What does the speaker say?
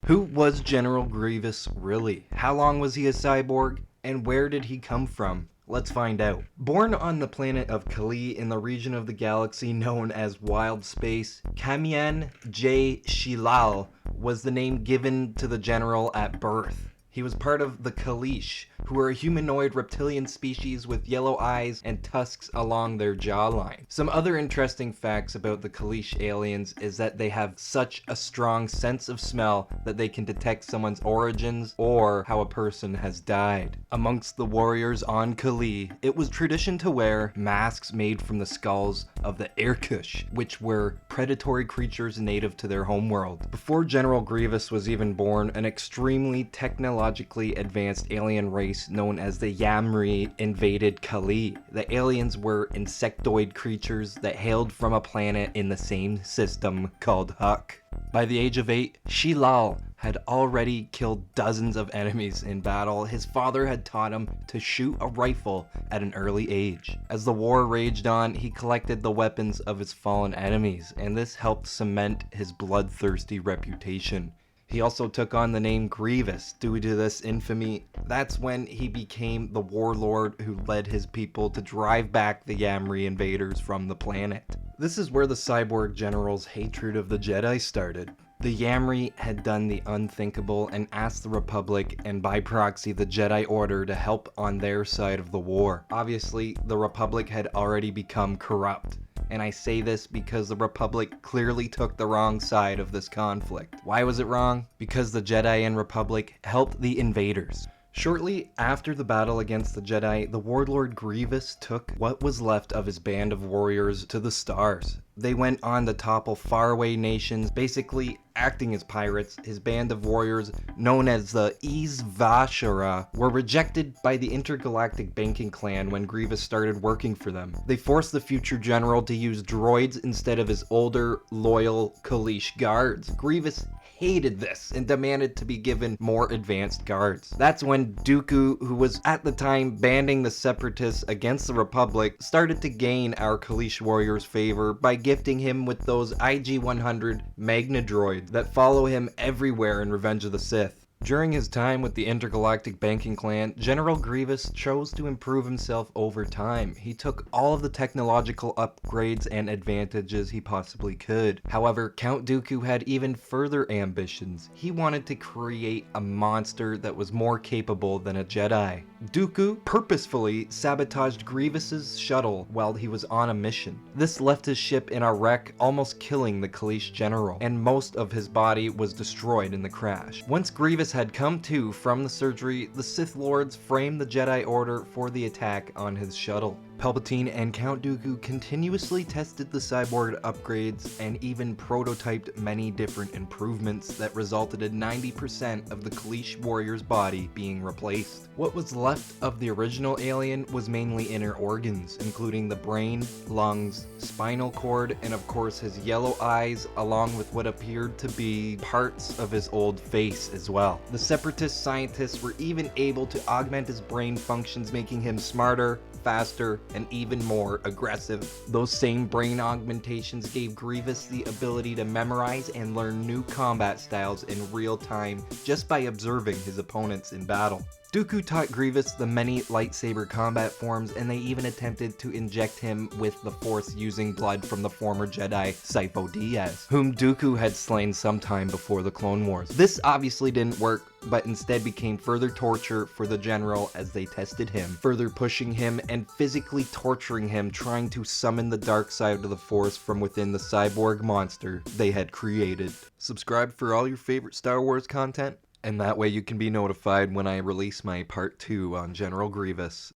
Who was General Grievous really? How long was he a cyborg? And where did he come from? Let's find out. Born on the planet of Kalish in the region of the galaxy known as Wild Space, Kamian J. Shilal was the name given to the general at birth. He was part of the Kalish, who are a humanoid reptilian species with yellow eyes and tusks along their jawline. Some other interesting facts about the Kalish aliens is that they have such a strong sense of smell that they can detect someone's origins or how a person has died. Amongst the warriors on Kalish, it was tradition to wear masks made from the skulls of the Irkush, which were predatory creatures native to their homeworld. Before General Grievous was even born, an extremely technologically advanced alien race known as the YAM'RII invaded Kalish. The aliens were insectoid creatures that hailed from a planet in the same system called Huck. By the age of 8, Shilal had already killed dozens of enemies in battle. His father had taught him to shoot a rifle at an early age. As the war raged on, he collected the weapons of his fallen enemies, and this helped cement his bloodthirsty reputation. He also took on the name Grievous due to this infamy. That's when he became the warlord who led his people to drive back the Yam'RI invaders from the planet. This is where the cyborg general's hatred of the Jedi started. The Yam'RI had done the unthinkable and asked the Republic, and by proxy the Jedi Order, to help on their side of the war. Obviously, the Republic had already become corrupt. And I say this because the Republic clearly took the wrong side of this conflict. Why was it wrong? Because the Jedi and Republic helped the invaders. Shortly after the battle against the Jedi, the warlord Grievous took what was left of his band of warriors to the stars. They went on to topple faraway nations, basically acting as pirates. His band of warriors, known as the Izvashara, were rejected by the intergalactic banking clan when Grievous started working for them. They forced the future general to use droids instead of his older, loyal Kalish guards. Grievous hated this and demanded to be given more advanced guards. That's when Dooku, who was at the time banding the separatists against the Republic, started to gain our Kalish warriors' favor by gifting him with those IG-100 Magna droids that follow him everywhere in Revenge of the Sith. During his time with the intergalactic banking clan, General Grievous chose to improve himself over time. He took all of the technological upgrades and advantages he possibly could. However, Count Dooku had even further ambitions. He wanted to create a monster that was more capable than a Jedi. Dooku purposefully sabotaged Grievous's shuttle while he was on a mission. This left his ship in a wreck, almost killing the Kalish general, and most of his body was destroyed in the crash. Once Grievous had come to from the surgery, the Sith Lords framed the Jedi Order for the attack on his shuttle. Palpatine and Count Dooku continuously tested the cyborg upgrades and even prototyped many different improvements that resulted in 90% of the Kalish warrior's body being replaced. What was left of the original alien was mainly inner organs, including the brain, lungs, spinal cord, and of course his yellow eyes, along with what appeared to be parts of his old face as well. The separatist scientists were even able to augment his brain functions, making him smarter, faster, and even more aggressive. Those same brain augmentations gave Grievous the ability to memorize and learn new combat styles in real time just by observing his opponents in battle. Dooku taught Grievous the many lightsaber combat forms, and they even attempted to inject him with the Force using blood from the former Jedi Sifo Dyas, whom Dooku had slain sometime before the Clone Wars. This obviously didn't work, but instead became further torture for the general as they tested him, further pushing him and physically torturing him, trying to summon the dark side of the Force from within the cyborg monster they had created. Subscribe for all your favorite Star Wars content, and that way you can be notified when I release my part 2 on General Grievous.